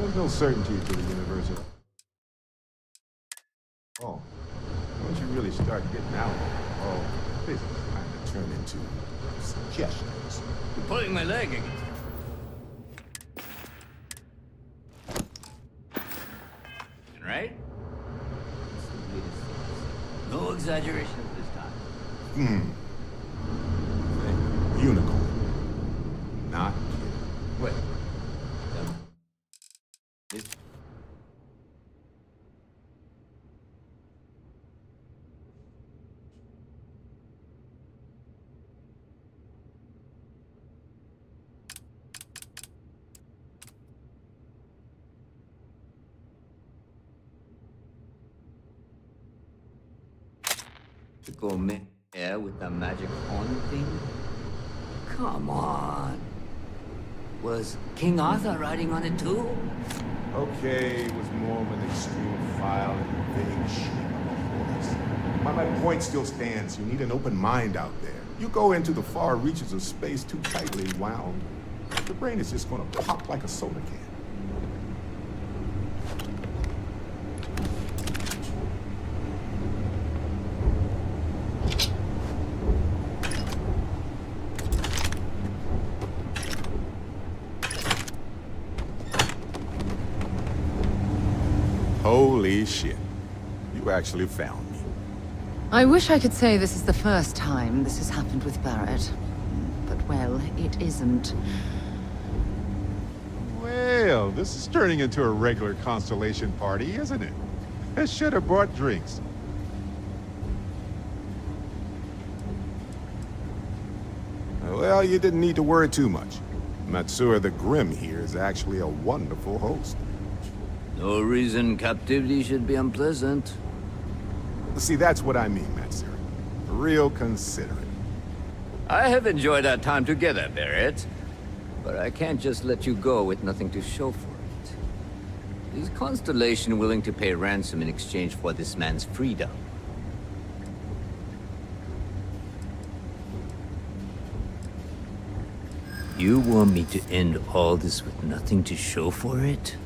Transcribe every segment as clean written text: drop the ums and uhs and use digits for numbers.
There's no certainty to the universe. Oh, once you really start getting out, this is kind of turn into suggestions. You're pulling my leg again. Right? No exaggeration this time. Unicorn. Not kidding. Wait. This... To go mid-air with the magic horn thing? Come on. Was King Arthur riding on it too? Okay, it was more of an extreme file and vague shape of a horse. My point still stands. You need an open mind out there. You go into the far reaches of space too tightly wound, the brain is just gonna pop like a soda can. Holy shit. You actually found me. I wish I could say this is the first time this has happened with Barrett. But, well, it isn't. Well, this is turning into a regular Constellation party, isn't it? I should have brought drinks. Well, you didn't need to worry too much. Matsura the Grim here is actually a wonderful host. No reason captivity should be unpleasant. See, that's what I mean, Matsura. Real considerate. I have enjoyed our time together, Barrett. But I can't just let you go with nothing to show for it. Is Constellation willing to pay ransom in exchange for this man's freedom? You want me to end all this with nothing to show for it?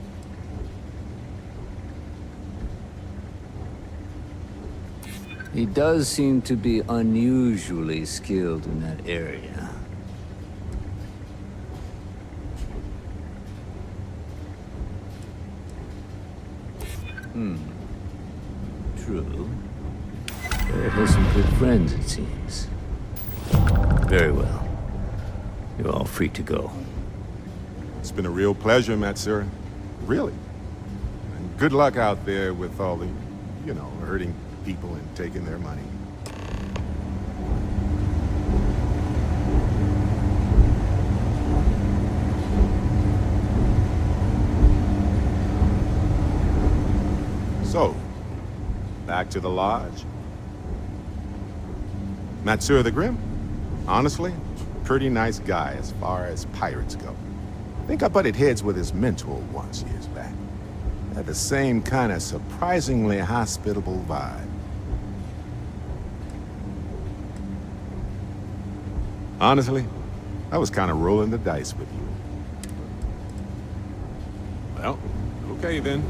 He does seem to be unusually skilled in that area. True. Barrett has some good friends, it seems. Very well. You're all free to go. It's been a real pleasure, Matsura. Really. And good luck out there with all the, hurting people and taking their money. So, back to the lodge. Matsura the Grim? Honestly, pretty nice guy as far as pirates go. Think I butted heads with his mentor once years back. Had the same kind of surprisingly hospitable vibe. Honestly, I was kind of rolling the dice with you. Well, okay then.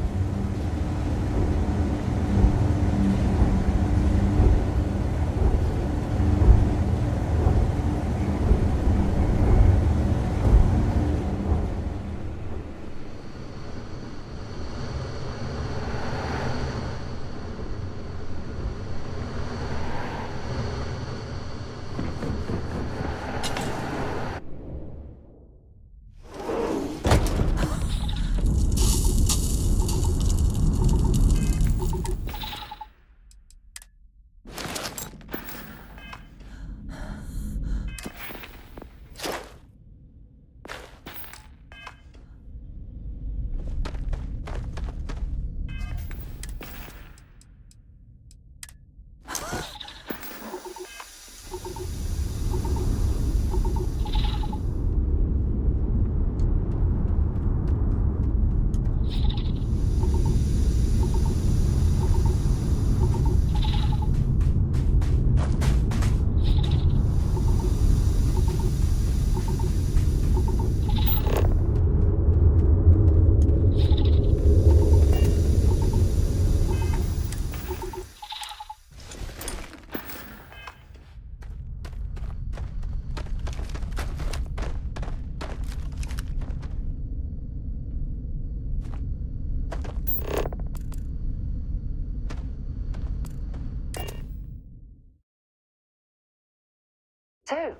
So,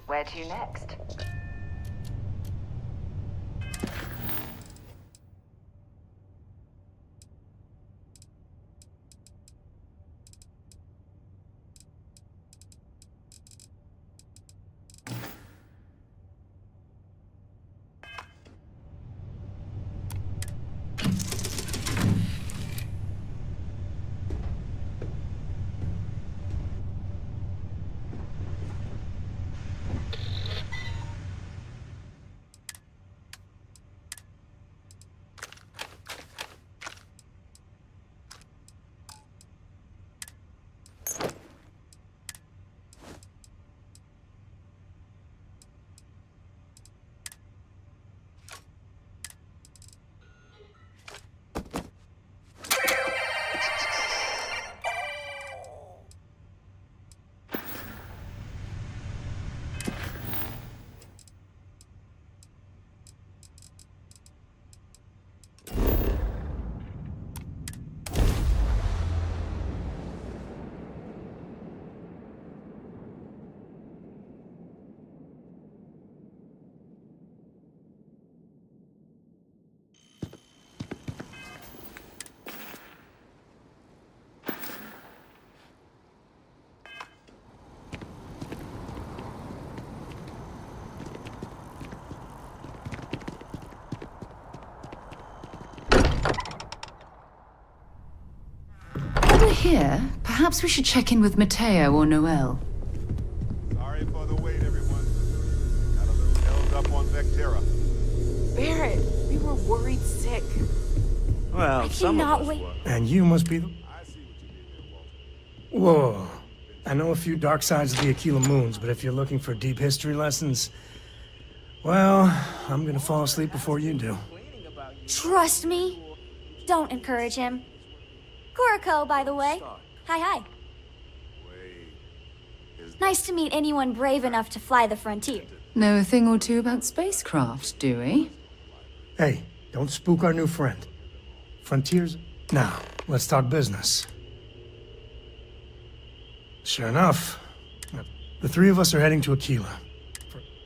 where to next? While we're here, perhaps we should check in with Matteo or Noel. Sorry for the wait, everyone. Got a little held up on Vectera. Barrett, we were worried sick. Well, I some of cannot us wait. were. And you must be the... I see what you did there, Walter. Whoa. I know a few dark sides of the Aquila Moons, but if you're looking for deep history lessons, well, I'm gonna fall asleep before you do. Trust me. Don't encourage him. Kuriko, by the way. Hi. Wait. Nice to meet anyone brave enough to fly the frontier. Know a thing or two about spacecraft, do we? Hey, don't spook our new friend. Frontiers? Now, let's talk business. Sure enough, the three of us are heading to Aquila.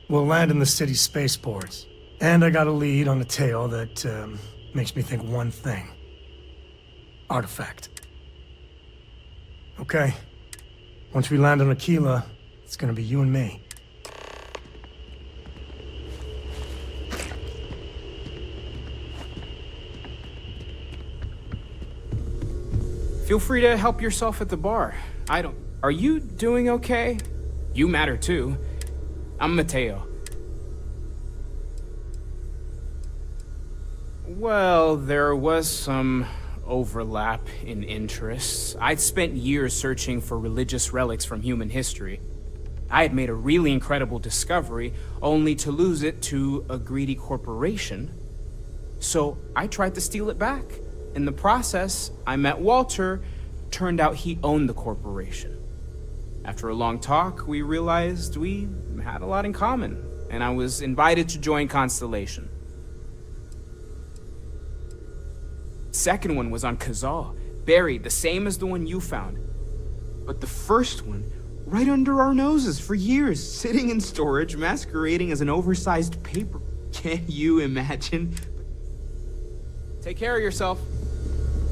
We'll land in the city's spaceports. And I got a lead on a tale that makes me think one thing. Artifact. Okay. Once we land on Aquila, it's gonna be you and me. Feel free to help yourself at the bar. Are you doing okay? You matter too. I'm Matteo. Well, there was some overlap in interests. I'd spent years searching for religious relics from human history. I had made a really incredible discovery, only to lose it to a greedy corporation. So I tried to steal it back. In the process, I met Walter. Turned out he owned the corporation. After a long talk, we realized we had a lot in common, and I was invited to join Constellation. Second one was on Kazal, buried the same as the one you found. But the first one, right under our noses for years, sitting in storage, masquerading as an oversized paper. Can you imagine? Take care of yourself.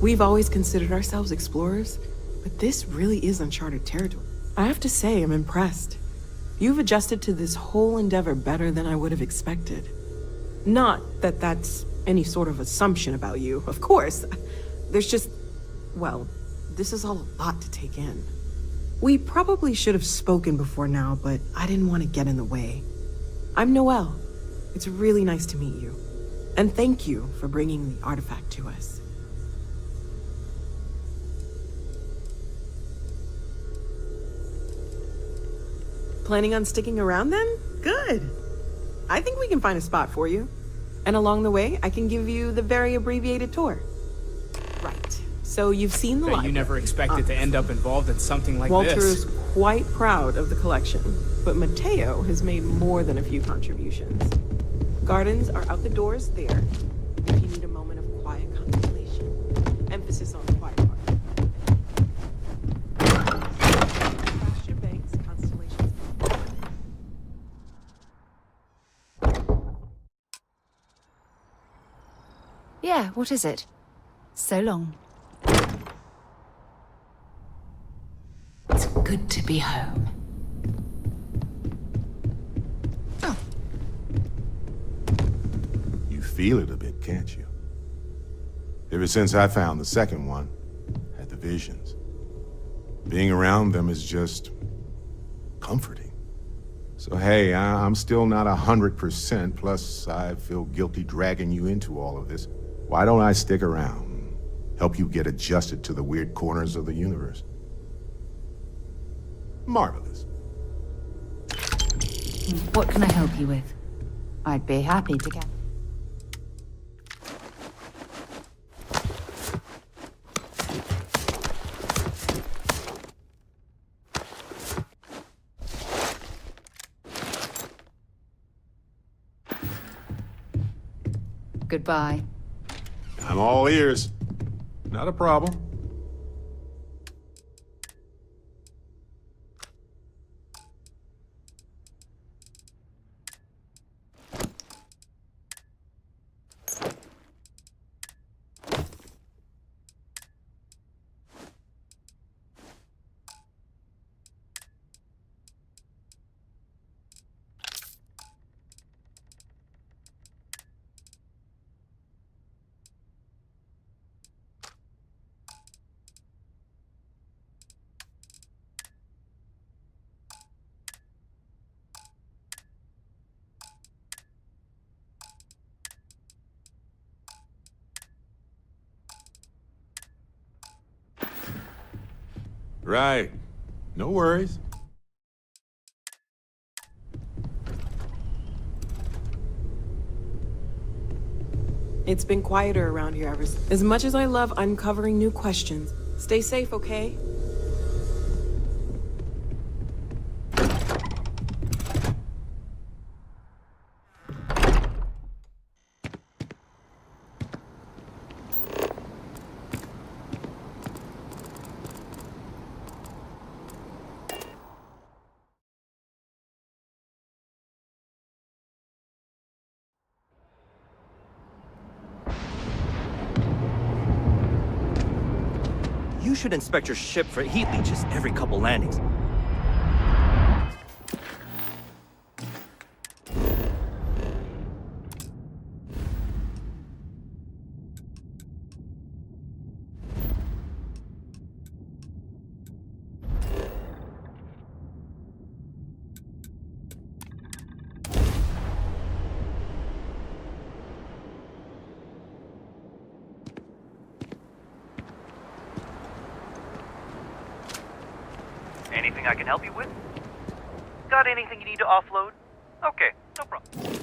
We've always considered ourselves explorers, but this really is uncharted territory. I have to say, I'm impressed. You've adjusted to this whole endeavor better than I would have expected. Not that that's any sort of assumption about you, of course. There's just, well, this is all a lot to take in. We probably should have spoken before now, but I didn't want to get in the way. I'm Noel. It's really nice to meet you. And thank you for bringing the artifact to us. Planning on sticking around then? Good. I think we can find a spot for you. And along the way, I can give you the very abbreviated tour. Right. So you've seen the Bet library. you never expected to end up involved in something like Walter this. is quite proud of the collection, but Matteo has made more than a few contributions. Gardens are out the doors there, if you need a moment of quiet contemplation. Emphasis on the quiet part. Pasture banks, constellations. Yeah, what is it? So long. It's good to be home. Oh. You feel it a bit, can't you? Ever since I found the second one, had the visions. Being around them is just comforting. So hey, I'm still not 100%, plus I feel guilty dragging you into all of this. Why don't I stick around? Help you get adjusted to the weird corners of the universe. Marvelous. What can I help you with? I'd be happy to get... Goodbye. I'm all ears. Not a problem. Right. No worries. It's been quieter around here as much as I love uncovering new questions. Stay safe, okay? You should inspect your ship for heat leeches every couple landings. Anything I can help you with? Got anything you need to offload? Okay, no problem.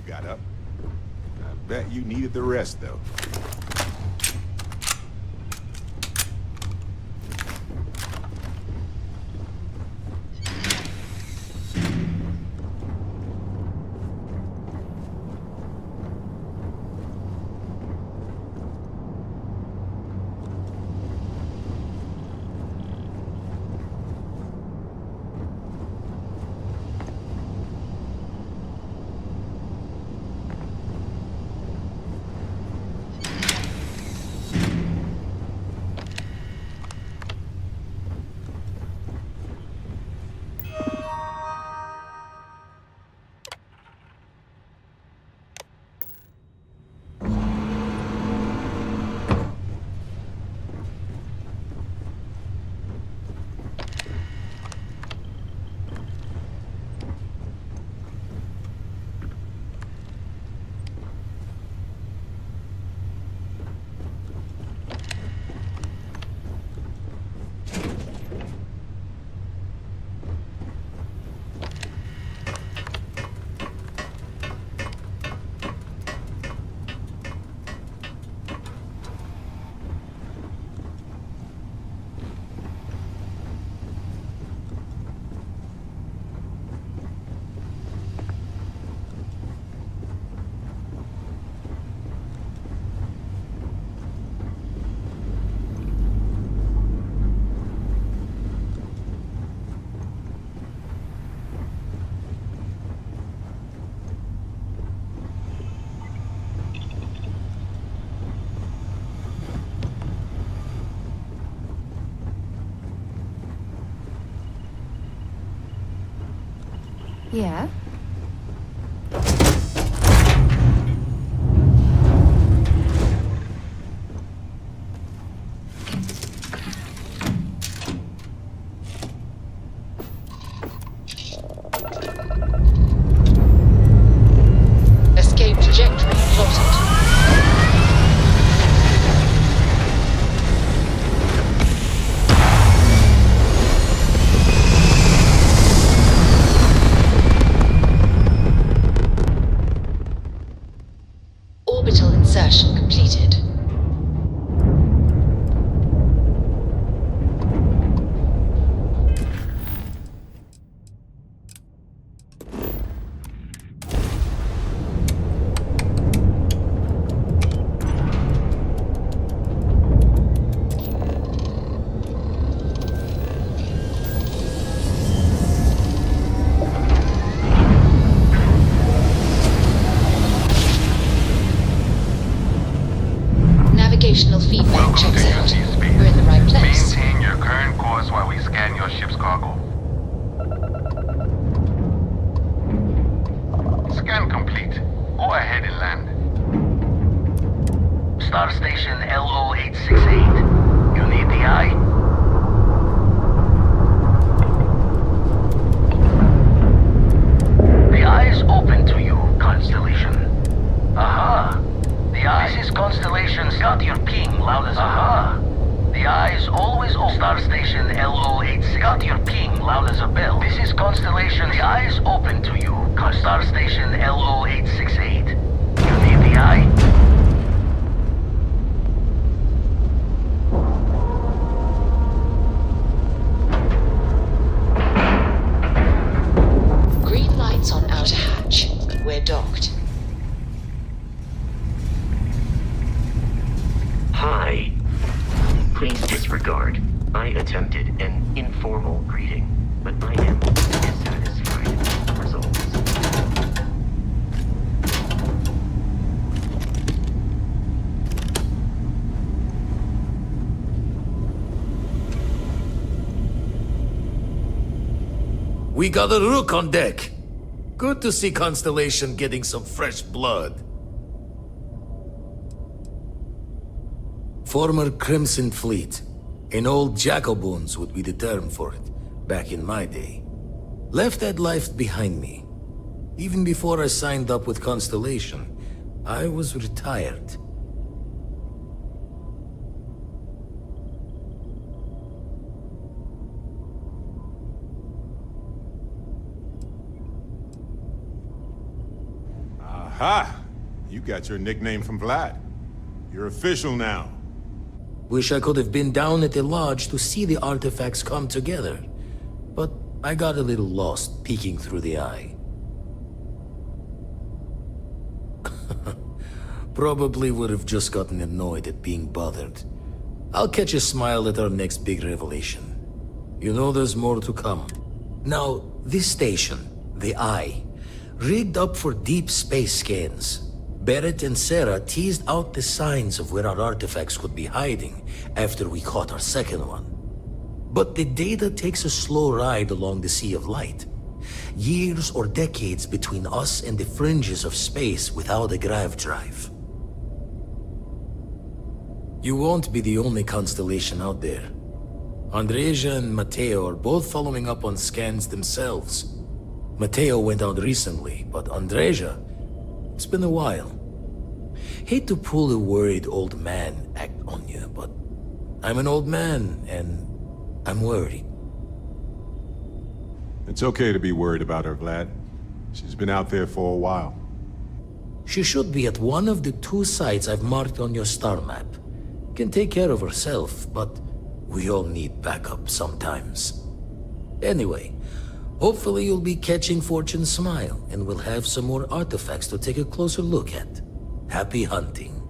got up. I bet you needed the rest, though. Yeah? Escape trajectory plotted. Orbital insertion completed. Navigational feedback checks out. We're in the right place. Maintain your current course while we scan your ship's cargo. Scan complete. Go ahead and land. Star Station LO868. You need the eye? The eye is open to you, Constellation. Aha. The eye. This is Constellation. Got your ping loud as aha. The eye is always open. Star Station LO86. Got your ping loud as a bell. This is Constellation. The eye is open to you. Star Station LO868. You need the eye? Green lights on outer hatch. We're docked. Hi. Please disregard. I attempted an informal greeting, but I am dissatisfied with the results. We got a rook on deck. Good to see Constellation getting some fresh blood. Former Crimson Fleet. An old Jacoboons would be the term for it, back in my day. Left that life behind me. Even before I signed up with Constellation, I was retired. Aha! You got your nickname from Vlad. You're official now. Wish I could have been down at the lodge to see the artifacts come together. But I got a little lost peeking through the eye. Probably would have just gotten annoyed at being bothered. I'll catch a smile at our next big revelation. You know there's more to come. Now, this station, the Eye, rigged up for deep space scans. Barrett and Sarah teased out the signs of where our artifacts could be hiding after we caught our second one. But the data takes a slow ride along the Sea of Light. Years or decades between us and the fringes of space without a grav drive. You won't be the only constellation out there. Andreja and Mateo are both following up on scans themselves. Mateo went out recently, but Andreja, it's been a while. Hate to pull a worried old man act on you, but I'm an old man, and I'm worried. It's okay to be worried about her, Vlad. She's been out there for a while. She should be at one of the 2 sites I've marked on your star map. Can take care of herself, but we all need backup sometimes. Anyway, hopefully you'll be catching Fortune's smile, and we'll have some more artifacts to take a closer look at. Happy hunting.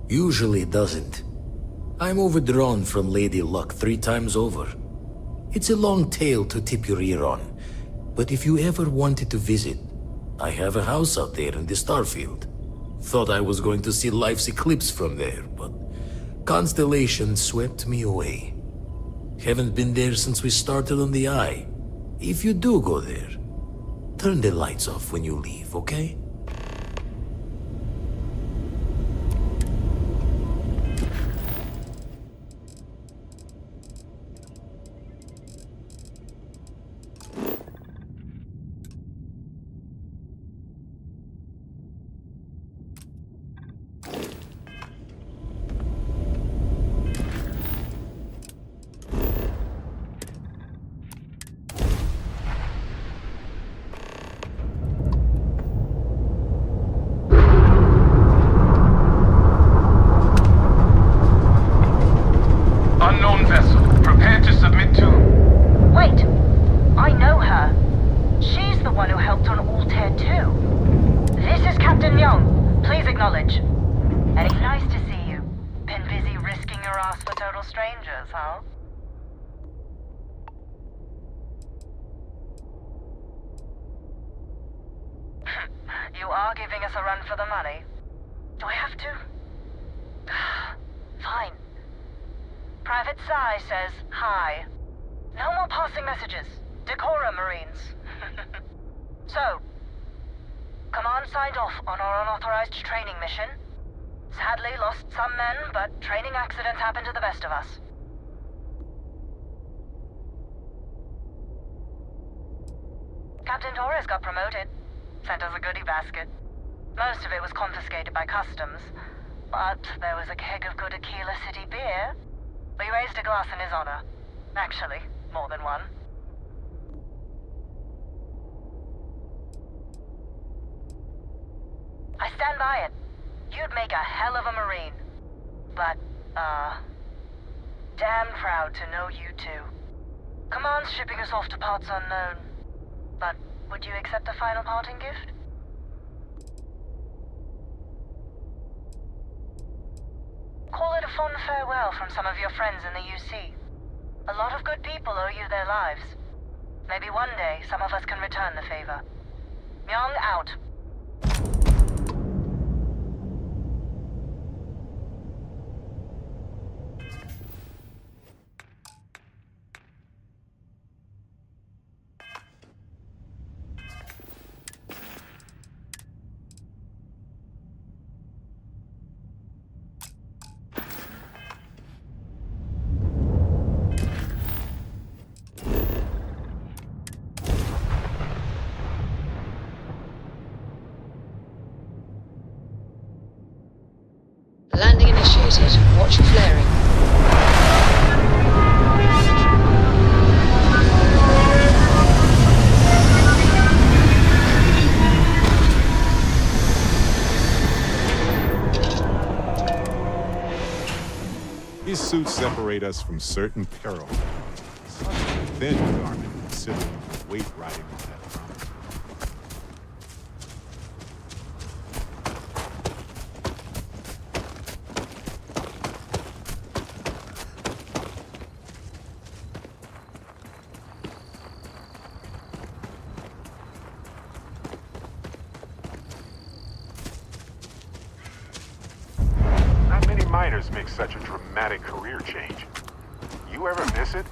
Usually doesn't. I'm overdrawn from Lady Luck 3 times over. It's a long tale to tip your ear on, but if you ever wanted to visit, I have a house out there in the Starfield. Thought I was going to see life's eclipse from there, but Constellation swept me away. Haven't been there since we started on the Eye. If you do go there, turn the lights off when you leave, okay? Unknown vessel. Prepare to submit to... Wait. I know her. She's the one who helped on Altair 2. This is Captain Young. Please acknowledge. And it's nice to see you. Been busy risking your ass for total strangers, huh? You are giving us a run for the money. Do I have to? Fine. Private Psy says hi. No more passing messages. Decorum, Marines. So, Command signed off on our unauthorized training mission. Sadly lost some men, but training accidents happen to the best of us. Captain Torres got promoted. Sent us a goodie basket. Most of it was confiscated by customs, but there was a keg of good Aquila City beer. We raised a glass in his honor. Actually, more than one. I stand by it. You'd make a hell of a Marine. But, damn proud to know you two. Command's shipping us off to parts unknown. But would you accept a final parting gift? Call it a fond farewell from some of your friends in the UC. A lot of good people owe you their lives. Maybe one day some of us can return the favor. Young out. Landing initiated. Watch your flaring. Maybe suits separate us from certain peril. Such a thin garment considering the weight riding on that promise. Not many miners make such a dramatic career change. You ever miss it?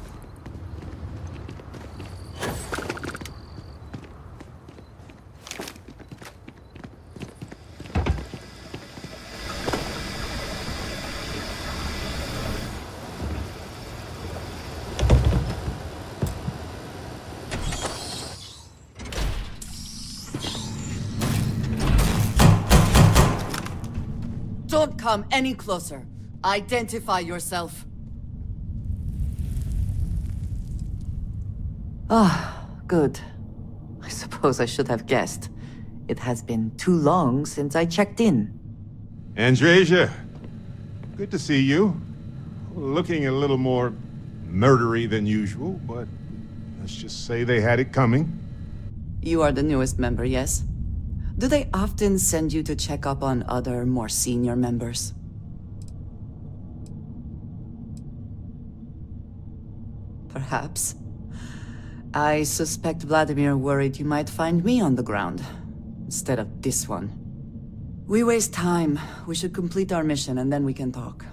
Don't come any closer. Identify yourself. Ah, good. I suppose I should have guessed. It has been too long since I checked in. Andresia, good to see you. Looking a little more murdery than usual, but let's just say they had it coming. You are the newest member, yes? Do they often send you to check up on other, more senior members? Perhaps. I suspect Vladimir worried you might find me on the ground, instead of this one. We waste time. We should complete our mission and then we can talk.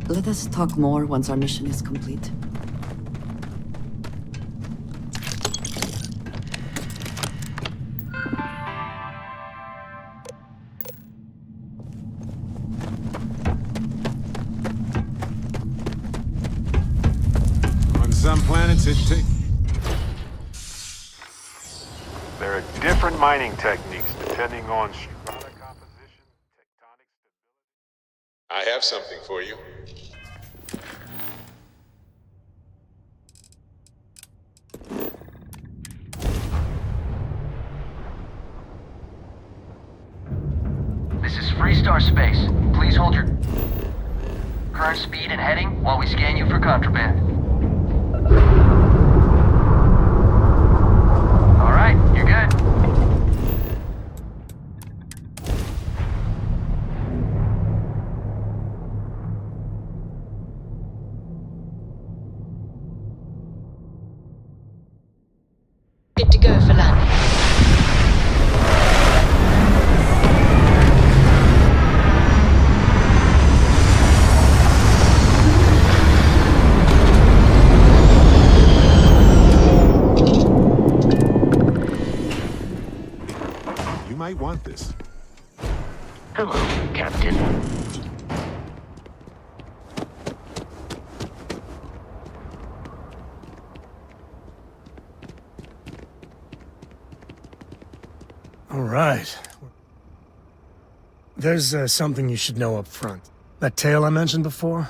Let us talk more once our mission is complete. On some planets, it takes... There are different mining techniques depending on strata composition, tectonic stability. I have something for you. This is Freestar Space. Please hold your current speed and heading while we scan you for contraband. All right, you're good. Good to go for landing. You might want this. Hello, Captain. All right. There's something you should know up front. That tale I mentioned before?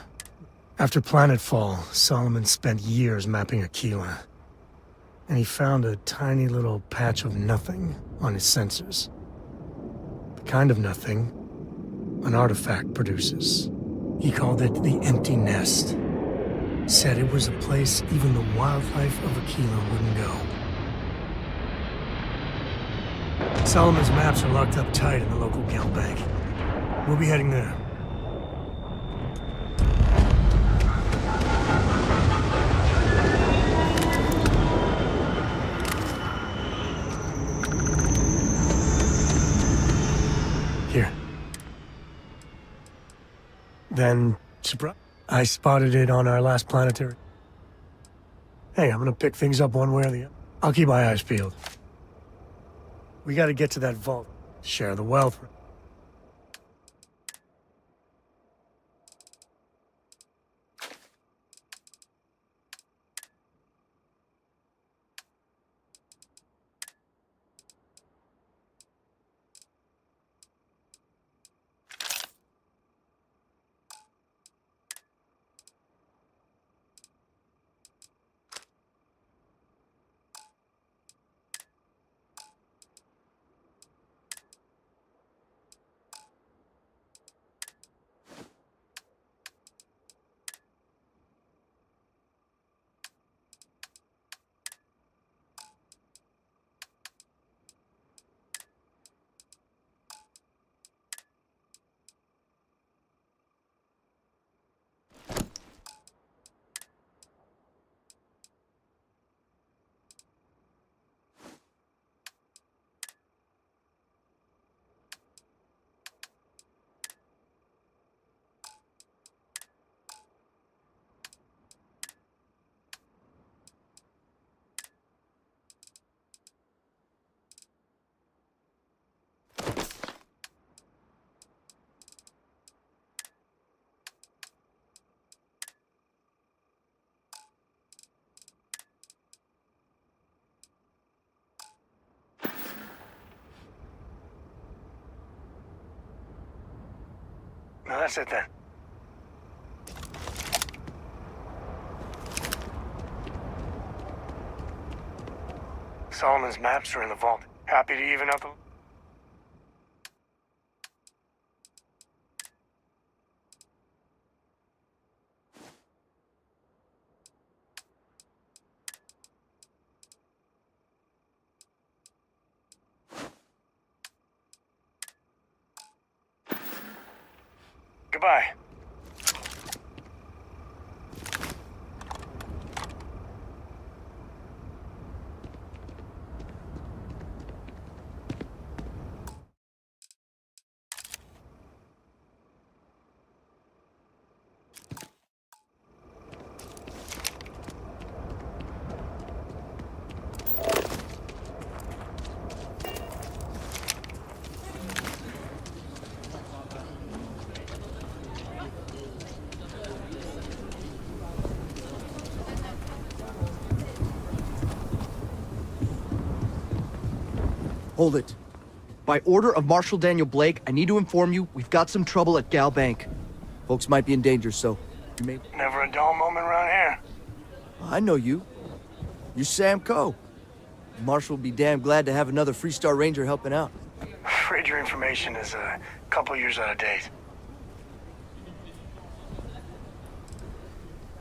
After Planetfall, Solomon spent years mapping Aquila. And he found a tiny little patch of nothing on his sensors. The kind of nothing an artifact produces. He called it the Empty Nest. Said it was a place even the wildlife of Aquila wouldn't go. Solomon's maps are locked up tight in the local Gel Bank. We'll be heading there. Here. Then, I spotted it on our last planetary. Hey, I'm gonna pick things up one way or the other. I'll keep my eyes peeled. We gotta get to that vault. Share the wealth. No, that's it then. Solomon's maps are in the vault. Happy to even up a... Goodbye. Hold it. By order of Marshal Daniel Blake, I need to inform you we've got some trouble at Gal Bank. Folks might be in danger, so you may... Never a dull moment around here. I know you. You're Sam Coe. Marshal will be damn glad to have another Freestar Ranger helping out. Afraid your information is a couple years out of date.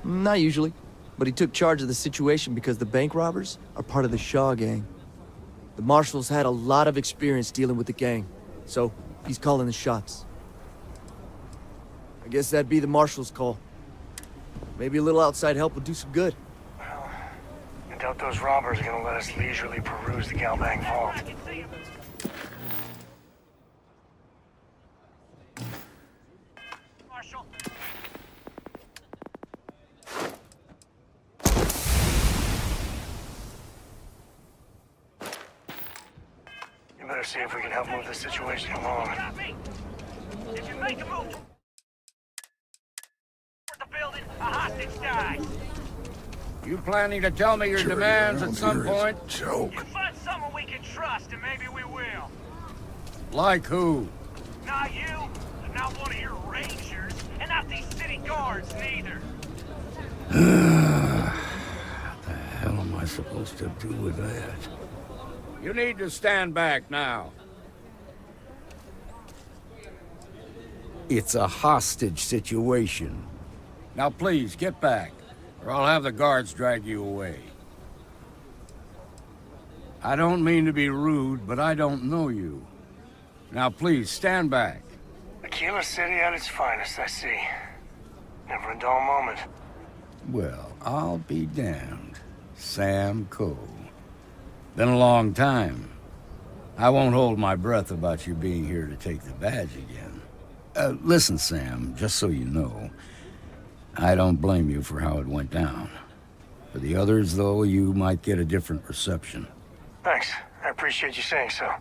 Not usually, but he took charge of the situation because the bank robbers are part of the Shaw gang. The Marshal's had a lot of experience dealing with the gang, so he's calling the shots. I guess that'd be the Marshal's call. Maybe a little outside help would do some good. Well, I doubt those robbers are gonna let us leisurely peruse the Galbang vault. Marshal. You better see if we can help move this situation along. If you make a move toward the building, a hostage dies. You planning to tell me your demands at some point? Joke. You find someone we can trust, and maybe we will. Like who? Not you, and not one of your rangers, and not these city guards neither. What the hell am I supposed to do with that? You need to stand back now. It's a hostage situation. Now please, get back, or I'll have the guards drag you away. I don't mean to be rude, but I don't know you. Now please, stand back. Aquila City at its finest, I see. Never a dull moment. Well, I'll be damned. Sam Coe. Been a long time. I won't hold my breath about you being here to take the badge again. Listen, Sam, just so you know, I don't blame you for how it went down. For the others, though, you might get a different reception. Thanks. I appreciate you saying so.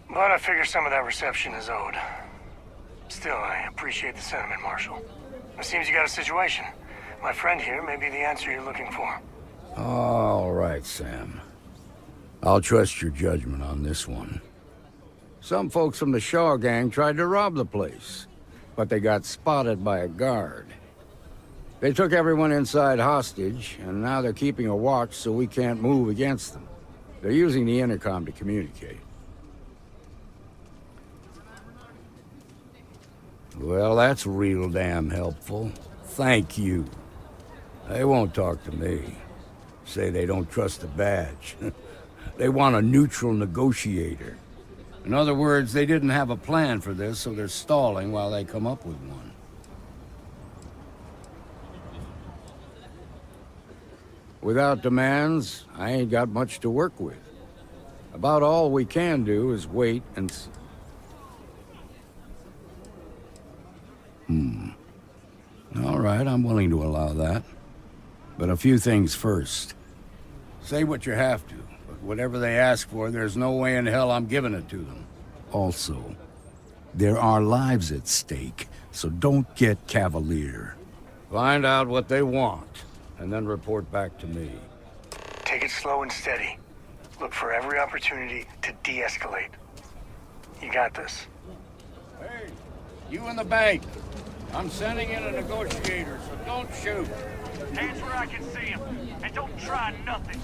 But I figure some of that reception is owed. Still, I appreciate the sentiment, Marshal. It seems you got a situation. My friend here may be the answer you're looking for. All right, Sam. I'll trust your judgment on this one. Some folks from the Shaw gang tried to rob the place, but they got spotted by a guard. They took everyone inside hostage, and now they're keeping a watch so we can't move against them. They're using the intercom to communicate. Well, that's real damn helpful. Thank you. They won't talk to me. Say they don't trust the badge. They want a neutral negotiator. In other words, they didn't have a plan for this, so they're stalling while they come up with one. Without demands, I ain't got much to work with. About all we can do is wait and... All right, I'm willing to allow that. But a few things first. Say what you have to, but whatever they ask for, there's no way in hell I'm giving it to them. Also, there are lives at stake, so don't get cavalier. Find out what they want, and then report back to me. Take it slow and steady. Look for every opportunity to de-escalate. You got this. Hey, You in the bank. I'm sending in a negotiator, so don't shoot. Hands where I can see him. And don't try nothing.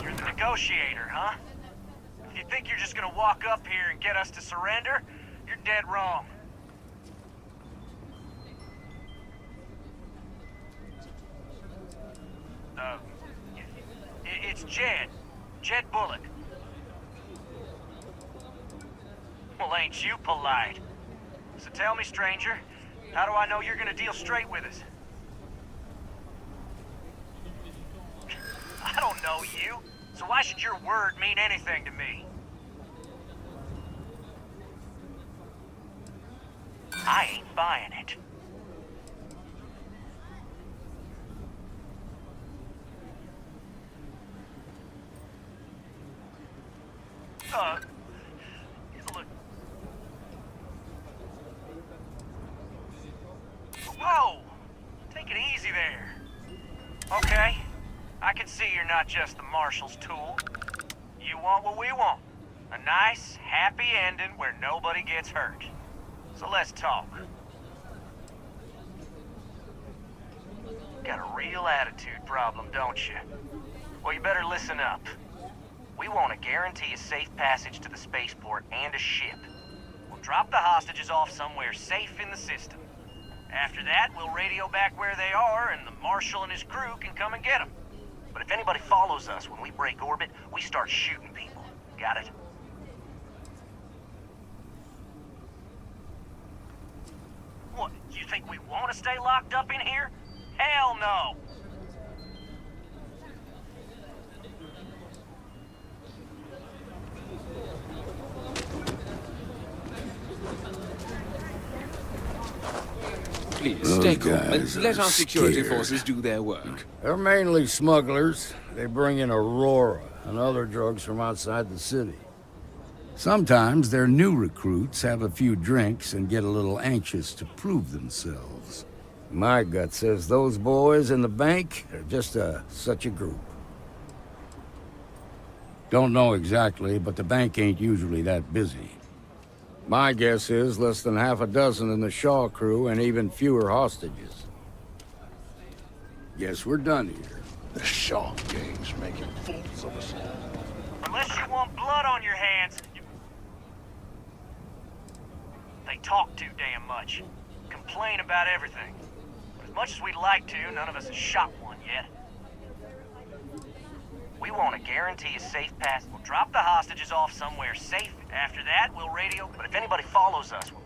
You're the negotiator, huh? If you think you're just gonna walk up here and get us to surrender, you're dead wrong. It's Jed. Jed Bullock. Well, ain't you polite? So tell me, stranger, how do I know you're gonna deal straight with us? I don't know you, so why should your word mean anything to me? I ain't buying it. Look. Whoa! Take it easy there. Okay, I can see you're not just the Marshal's tool. You want what we want. A nice, happy ending where nobody gets hurt. So let's talk. Got a real attitude problem, don't you? Well, you better listen up. We want to guarantee a safe passage to the spaceport and a ship. We'll drop the hostages off somewhere safe in the system. After that, we'll radio back where they are, and the Marshal and his crew can come and get them. But if anybody follows us when we break orbit, we start shooting people. Got it? What, you think we want to stay locked up in here? Hell no! Please, stay calm and let our security forces do their work. They're mainly smugglers. They bring in Aurora and other drugs from outside the city. Sometimes their new recruits have a few drinks and get a little anxious to prove themselves. My gut says those boys in the bank are just such a group. Don't know exactly, but the bank ain't usually that busy. My guess is less than half a dozen in the Shaw crew and even fewer hostages. Guess we're done here. The Shaw gang's making fools of us all. Unless you want blood on your hands. They talk too damn much. Complain about everything. But as much as we'd like to, none of us has shot one yet. We want to guarantee a safe pass. We'll drop the hostages off somewhere safe. After that, we'll radio. But if anybody follows us, we'll...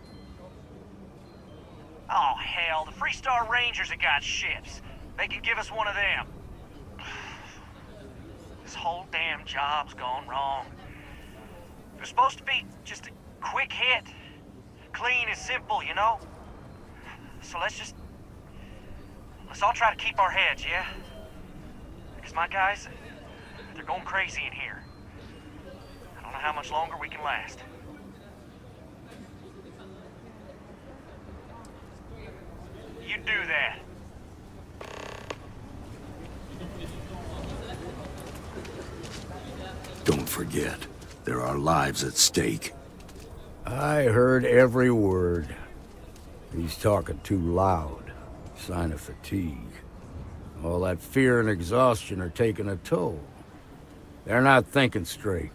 Oh, hell, the Freestar Rangers have got ships. They can give us one of them. This whole damn job's gone wrong. It was supposed to be just a quick hit. Clean and simple, you know? So let's all try to keep our heads, yeah? Because my guys... they're going crazy in here. I don't know how much longer we can last. You do that. Don't forget, there are lives at stake. I heard every word. He's talking too loud. Sign of fatigue. All that fear and exhaustion are taking a toll. They're not thinking straight.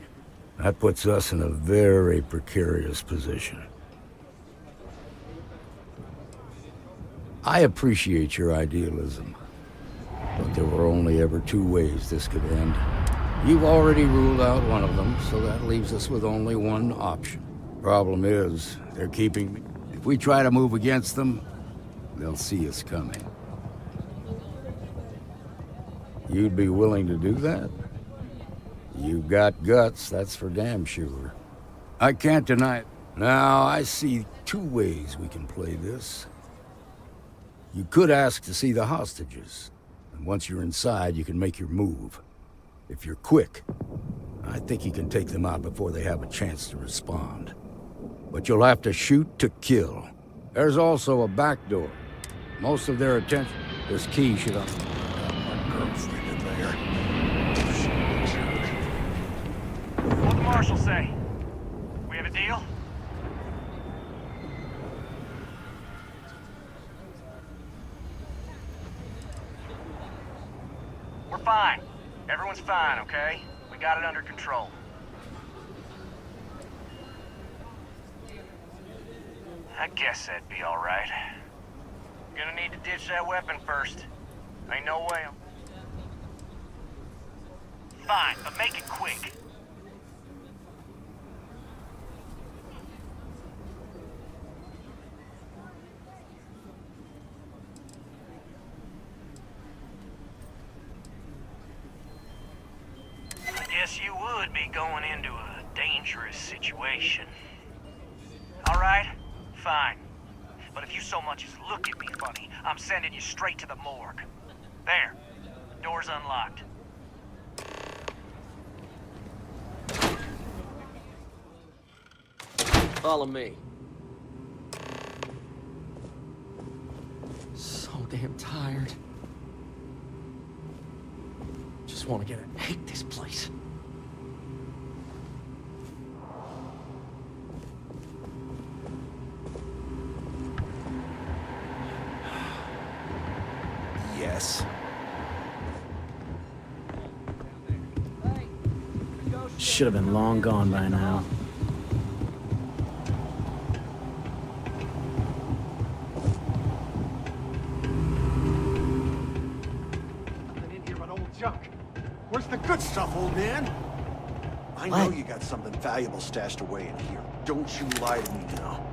That puts us in a very precarious position. I appreciate your idealism, but there were only ever two ways this could end. You've already ruled out one of them, so that leaves us with only one option. Problem is, they're keeping me. If we try to move against them, they'll see us coming. You'd be willing to do that? You've got guts, that's for damn sure. I can't deny it. Now, I see two ways we can play this. You could ask to see the hostages, and once you're inside, you can make your move. If you're quick, I think you can take them out before they have a chance to respond. But you'll have to shoot to kill. There's also a back door. Most of their attention. This key should have... My girlfriend in there. What'd the marshal say? We have a deal? We're fine. Everyone's fine, okay? We got it under control. I guess that'd be all right. Gonna need to ditch that weapon first. Ain't no way I'm... Fine, but make it quick. I guess you would be going into a dangerous situation. All right? Fine. But if you so much as look at me funny, I'm sending you straight to the morgue. There. Door's unlocked. Follow me. So damn tired. Just want to hate this place. Yes. Should have been long gone by now. Nothing in here but old junk. Where's the good stuff, old man? I know you got something valuable stashed away in here. Don't you lie to me now.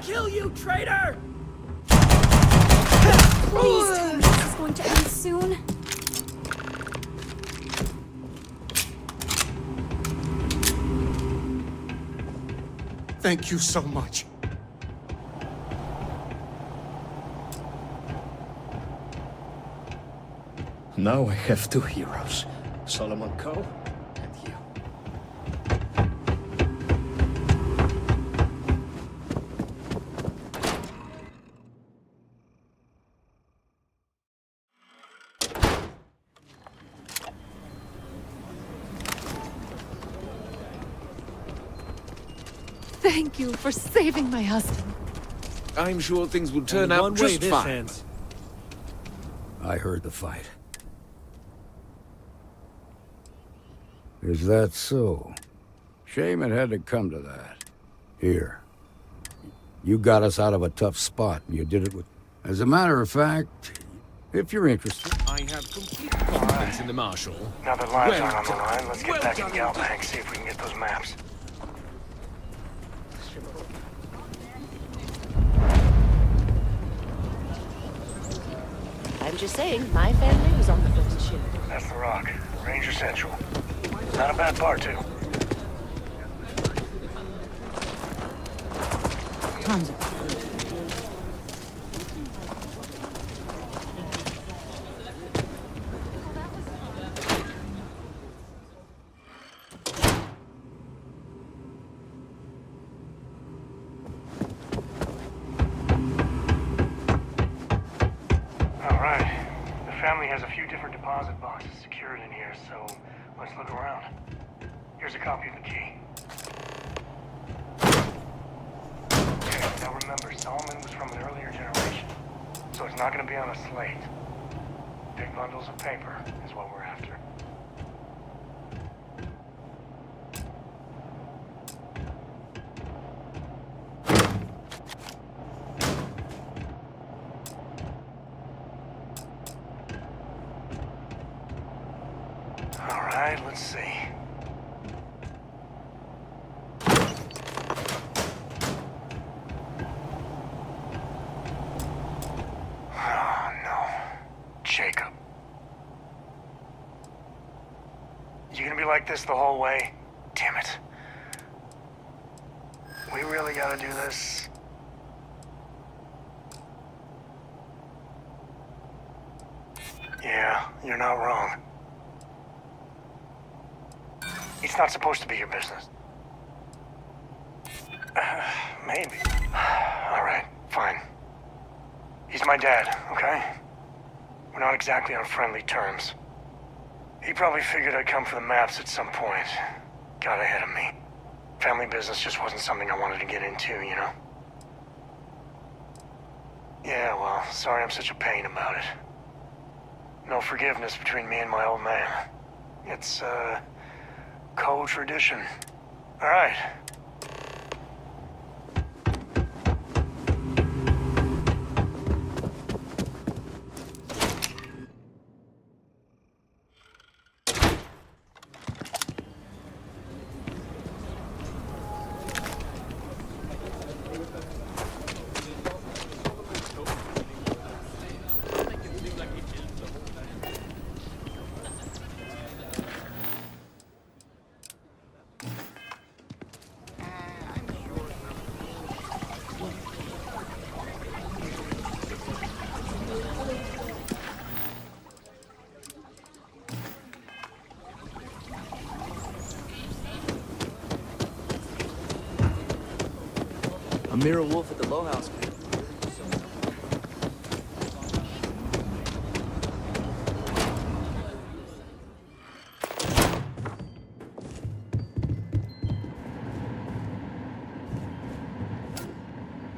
Kill you, traitor! Please tell me this is going to end soon. Thank you so much. Now I have two heroes, Solomon Coe and you. Thank you for saving my husband. I'm sure things will turn out just fine. I heard the fight. Is that so? Shame it had to come to that. Here. You got us out of a tough spot, and you did it with... As a matter of fact, if you're interested... I have complete confidence in the Marshal. Now that lives aren't on the line, let's get back to Galbank, see if we can get those maps. I'm just saying, my family was on the first ship. That's the Rock. Ranger Central. Not a bad part, too. Alright. The family has a few different deposit boxes secured in here, so let's look around. Here's a copy of the key. Okay, now remember, Solomon was from an earlier generation, so it's not going to be on a slate. Big bundles of paper is what we're after. right, let's see. Oh, no. Jacob. You gonna be like this the whole way? Damn it. We really gotta do this? Yeah, you're not wrong. It's not supposed to be your business. Maybe. All right, fine. He's my dad, okay? We're not exactly on friendly terms. He probably figured I'd come for the maps at some point. Got ahead of me. Family business just wasn't something I wanted to get into, you know? Yeah, well, sorry I'm such a pain about it. No forgiveness between me and my old man. It's, co-tradition. All right. Amira Wolf at the Low House.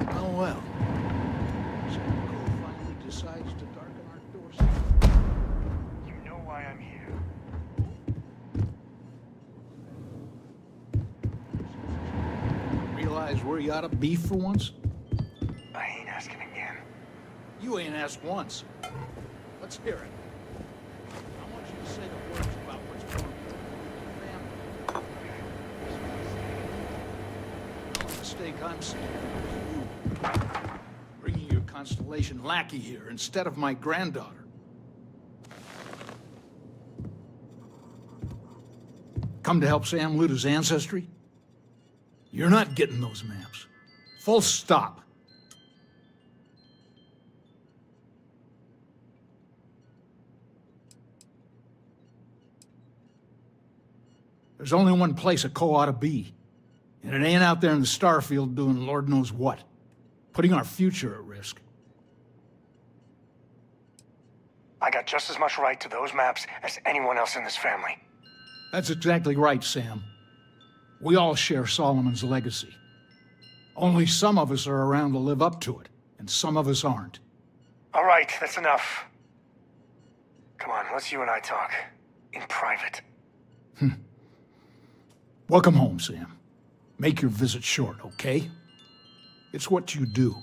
Oh well. Cole finally decides to darken our doorstep. You know why I'm here. Realize where you ought to be for once? I ain't asking again. You ain't asked once. Let's hear it. I want you to say the words about what's going on. The only mistake I'm seeing is you bringing your Constellation lackey here instead of my granddaughter. Come to help Sam loot his ancestry? You're not getting those maps. Full stop. There's only one place a co ought to be. And it ain't out there in the Starfield doing Lord knows what. Putting our future at risk. I got just as much right to those maps as anyone else in this family. That's exactly right, Sam. We all share Solomon's legacy. Only some of us are around to live up to it, and some of us aren't. All right, that's enough. Come on, let's you and I talk. In private. Welcome home, Sam. Make your visit short, okay? It's what you do.